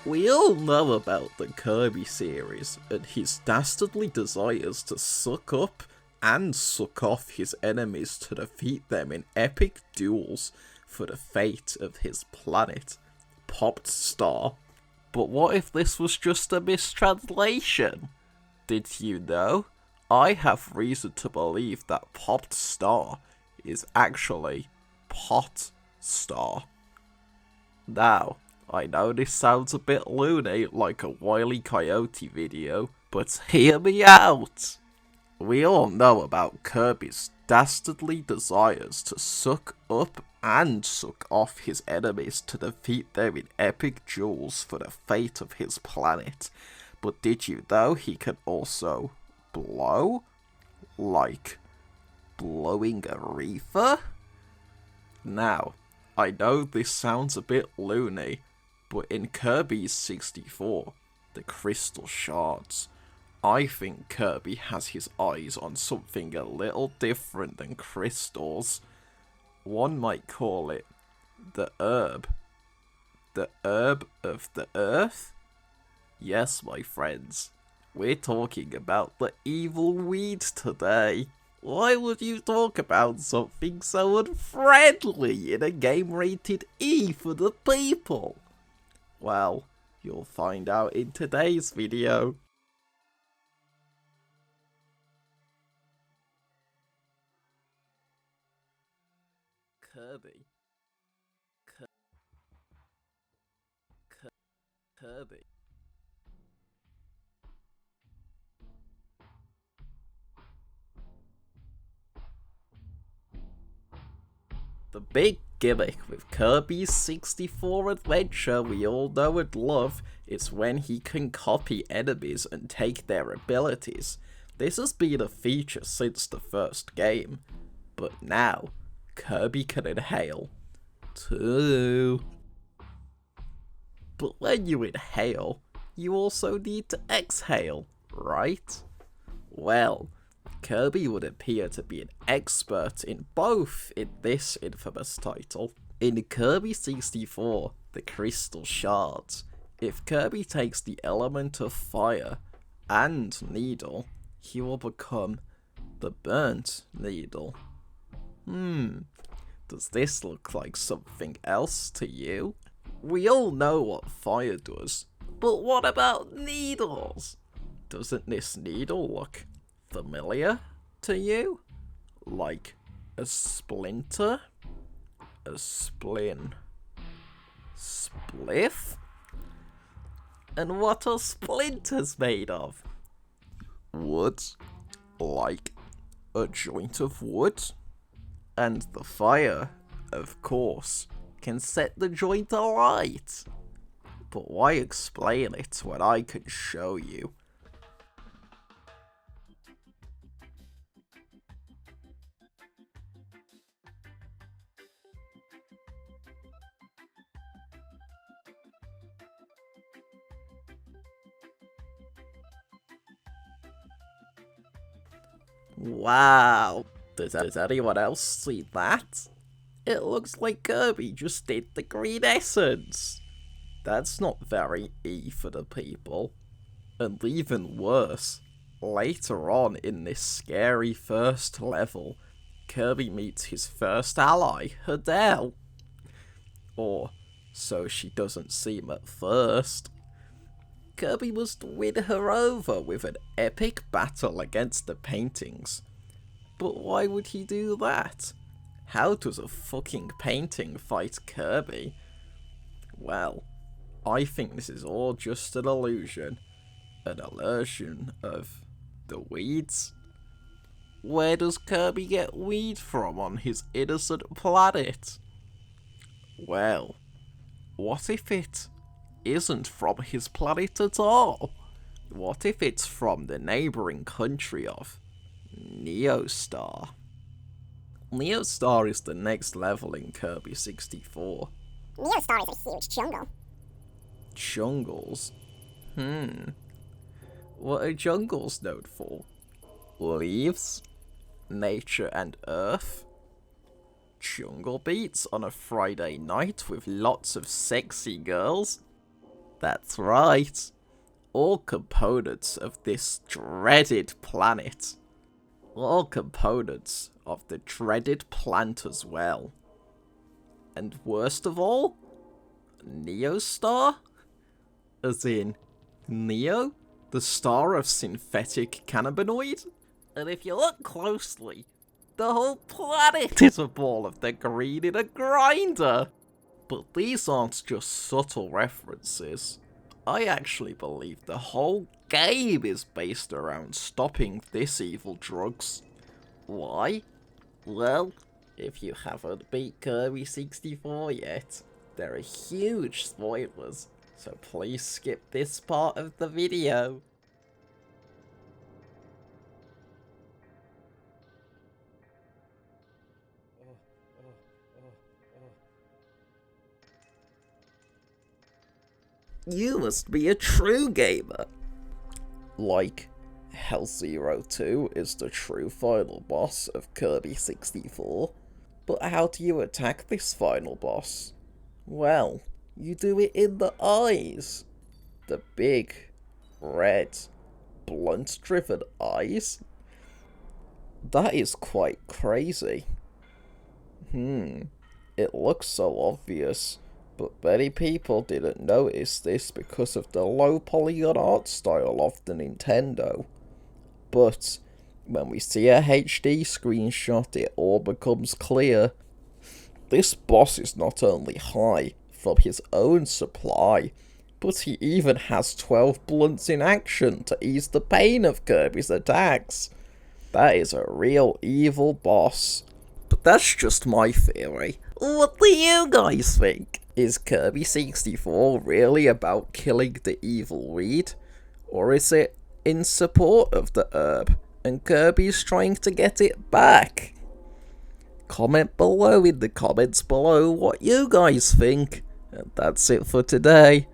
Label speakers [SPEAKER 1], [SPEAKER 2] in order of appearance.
[SPEAKER 1] We all know about the Kirby series and his dastardly desires to suck up and suck off his enemies to defeat them in epic duels for the fate of his planet, Popped Star. But what if this was just a mistranslation? Did you know? I have reason to believe that Popped Star is actually Pot Star. Now, I know this sounds a bit loony, like a Wile E. Coyote video, but hear me out! We all know about Kirby's dastardly desires to suck up and suck off his enemies to defeat them in epic duels for the fate of his planet. But did you know he can also blow? Like blowing a reefer? Now, I know this sounds a bit loony, but in Kirby 64, the Crystal Shards, I think Kirby has his eyes on something a little different than crystals. One might call it the herb. The herb of the earth? Yes, my friends, we're talking about the evil weed today. Why would you talk about something so unfriendly in a game rated E for the people? Well, you'll find out in today's video. Kirby. Kirby. The big gimmick with Kirby's 64 adventure we all know and love is when he can copy enemies and take their abilities. This has been a feature since the first game, but now Kirby can inhale too. But when you inhale, you also need to exhale, right? Well, Kirby would appear to be an expert in both in this infamous title. In Kirby 64, the Crystal Shards, if Kirby takes the element of fire and Needle, he will become the Burnt Needle. Does this look like something else to you? We all know what fire does, but what about needles? Doesn't this needle look familiar to you? Like a splinter? A splin? Spliff? And what are splinters made of? Wood? Like a joint of wood? And the fire, of course, can set the joint alight. But why explain it when I can show you? Wow, does anyone else see that? It looks like Kirby just did the green essence. That's not very E for the people. And even worse, later on in this scary first level, Kirby meets his first ally, Adele. Or so she doesn't seem at first. Kirby must win her over with an epic battle against the paintings. But why would he do that? How does a fucking painting fight Kirby? Well, I think this is all just an illusion. An illusion of the weeds? Where does Kirby get weed from on his innocent planet? Well, what if it isn't from his planet at all? What if it's from the neighbouring country of Neostar? Neostar is the next level in Kirby 64.
[SPEAKER 2] Neostar is a huge jungle.
[SPEAKER 1] Jungles? What are jungles known for? Leaves? Nature and earth? Jungle beats on a Friday night with lots of sexy girls? That's right. All components of this dreaded planet. All components of the dreaded plant as well. And worst of all, Neostar? As in, Neo? The star of synthetic cannabinoid? And if you look closely, the whole planet is a ball of the green in a grinder. But these aren't just subtle references. I actually believe the whole game is based around stopping this evil drugs. Why? Well, if you haven't beat Kirby 64 yet, there are huge spoilers, so please skip this part of the video. You must be a true gamer. Like, Hell Zero 2 is the true final boss of Kirby 64. But how do you attack this final boss? Well, you do it in the eyes. The big, red, blunt-driven eyes. That is quite crazy. It looks so obvious. But many people didn't notice this because of the low polygon art style of the Nintendo. But when we see a HD screenshot, it all becomes clear. This boss is not only high from his own supply, but he even has 12 blunts in action to ease the pain of Kirby's attacks. That is a real evil boss. But that's just my theory. What do you guys think? Is Kirby 64 really about killing the evil weed? Or is it in support of the herb, and Kirby's trying to get it back? Comment below in the comments below what you guys think. And that's it for today.